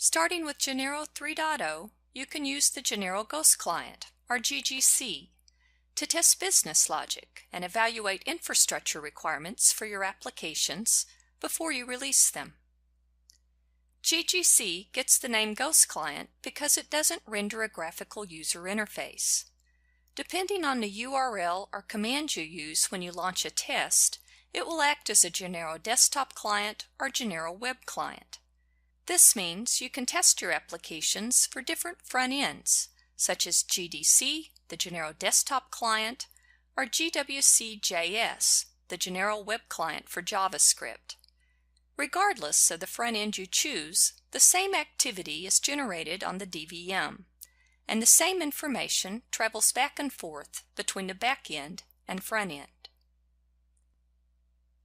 Starting with Genero 3.0, you can use the Genero Ghost Client, or GGC, to test business logic and evaluate infrastructure requirements for your applications before you release them. GGC gets the name Ghost Client because it doesn't render a graphical user interface. Depending on the URL or command you use when you launch a test, it will act as a Genero desktop client or Genero web client. This means you can test your applications for different front ends, such as GDC, the Genero desktop client, or GWC.js, the Genero web client for JavaScript. Regardless of the front end you choose, the same activity is generated on the DVM, and the same information travels back and forth between the back end and front end.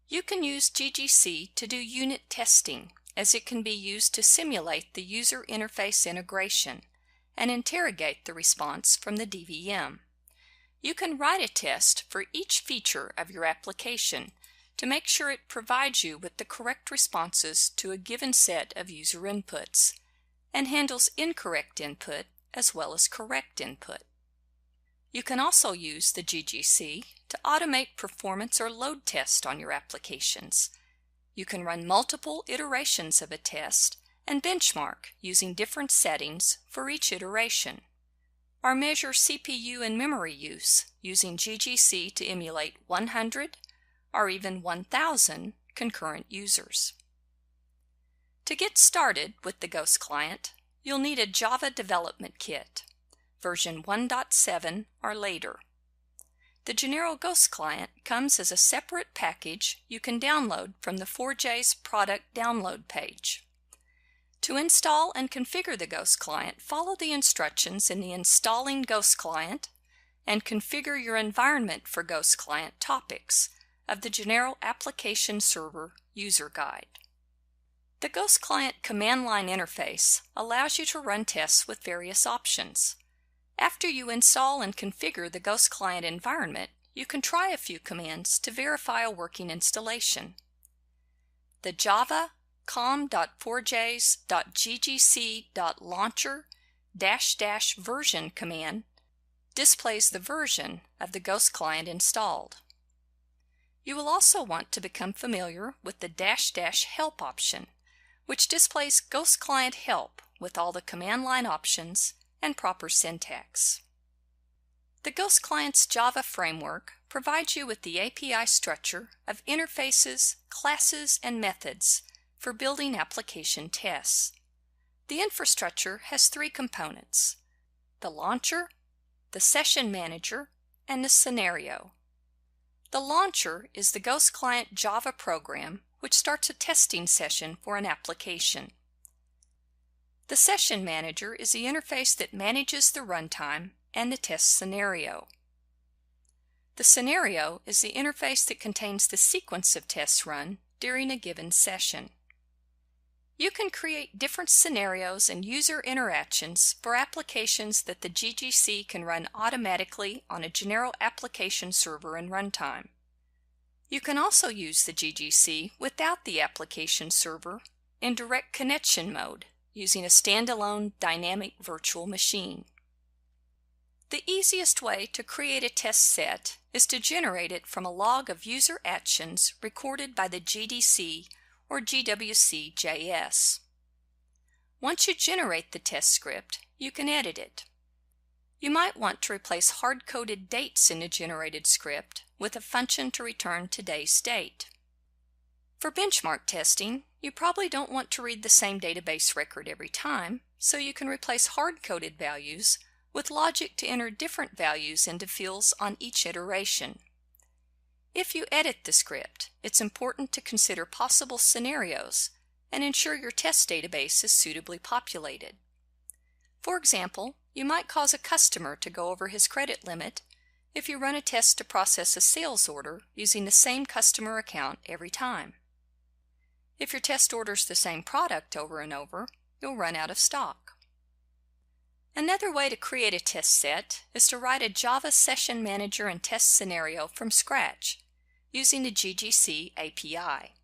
You can use GGC to do unit testing, as it can be used to simulate the user interface integration and interrogate the response from the DVM. You can write a test for each feature of your application to make sure it provides you with the correct responses to a given set of user inputs and handles incorrect input as well as correct input. You can also use the GGC to automate performance or load tests on your applications. You can run multiple iterations of a test and benchmark using different settings for each iteration, or measure CPU and memory use using GGC to emulate 100 or even 1,000 concurrent users. To get started with the Ghost Client, you'll need a Java development kit, version 1.7 or later. The Genero Ghost Client comes as a separate package you can download from the 4J's product download page. To install and configure the Ghost Client, follow the instructions in the Installing Ghost Client and configure your environment for Ghost Client topics of the Genero Application Server User Guide. The Ghost Client command line interface allows you to run tests with various options. After you install and configure the Ghost Client environment, you can try a few commands to verify a working installation. The java com.4js.ggc.launcher -- version command displays the version of the Ghost Client installed. You will also want to become familiar with the -- help option, which displays Ghost Client help with all the command line options and proper syntax. The Ghost Client's Java framework provides you with the API structure of interfaces, classes, and methods for building application tests. The infrastructure has three components: the launcher, the session manager, and the scenario. The launcher is the Ghost Client Java program which starts a testing session for an application. The session manager is the interface that manages the runtime and the test scenario. The scenario is the interface that contains the sequence of tests run during a given session. You can create different scenarios and user interactions for applications that the GGC can run automatically on a Genero application server in runtime. You can also use the GGC without the application server in direct connection mode using a standalone dynamic virtual machine. The easiest way to create a test set is to generate it from a log of user actions recorded by the GDC or GWC.js. Once you generate the test script, you can edit it. You might want to replace hard-coded dates in the generated script with a function to return today's date. For benchmark testing, you probably don't want to read the same database record every time, so you can replace hard-coded values with logic to enter different values into fields on each iteration. If you edit the script, it's important to consider possible scenarios and ensure your test database is suitably populated. For example, you might cause a customer to go over his credit limit if you run a test to process a sales order using the same customer account every time. If your test orders the same product over and over, you'll run out of stock. Another way to create a test set is to write a Java session manager and test scenario from scratch using the GGC API.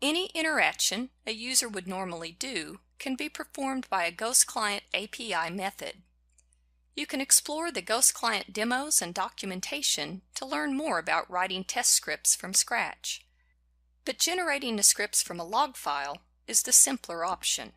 Any interaction a user would normally do can be performed by a Ghost Client API method. You can explore the Ghost Client demos and documentation to learn more about writing test scripts from scratch. But generating the scripts from a log file is the simpler option.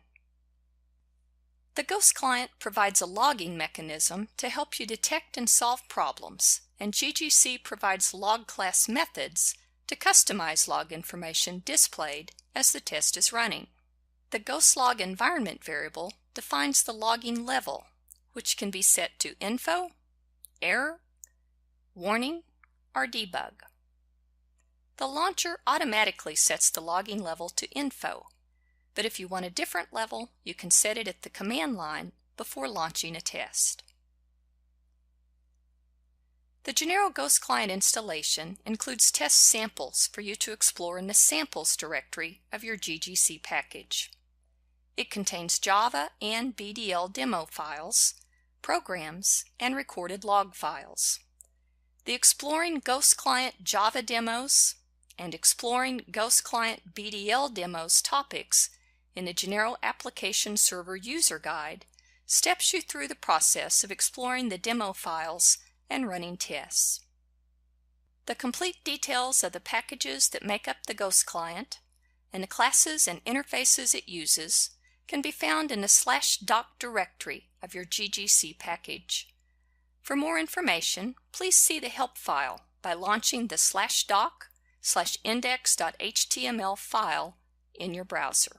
The Ghost Client provides a logging mechanism to help you detect and solve problems, and GGC provides log class methods to customize log information displayed as the test is running. The Ghost Log environment variable defines the logging level, which can be set to info, error, warning, or debug. The launcher automatically sets the logging level to info, but if you want a different level, you can set it at the command line before launching a test. The Genero Ghost Client installation includes test samples for you to explore in the samples directory of your GGC package. It contains Java and BDL demo files, programs, and recorded log files. The Exploring Ghost Client Java demos and Exploring Ghost Client BDL demos topics in the Genero Application Server User Guide steps you through the process of exploring the demo files and running tests. The complete details of the packages that make up the Ghost Client and the classes and interfaces it uses can be found in the /doc directory of your GGC package. For more information, please see the help file by launching the /doc/index.html file in your browser.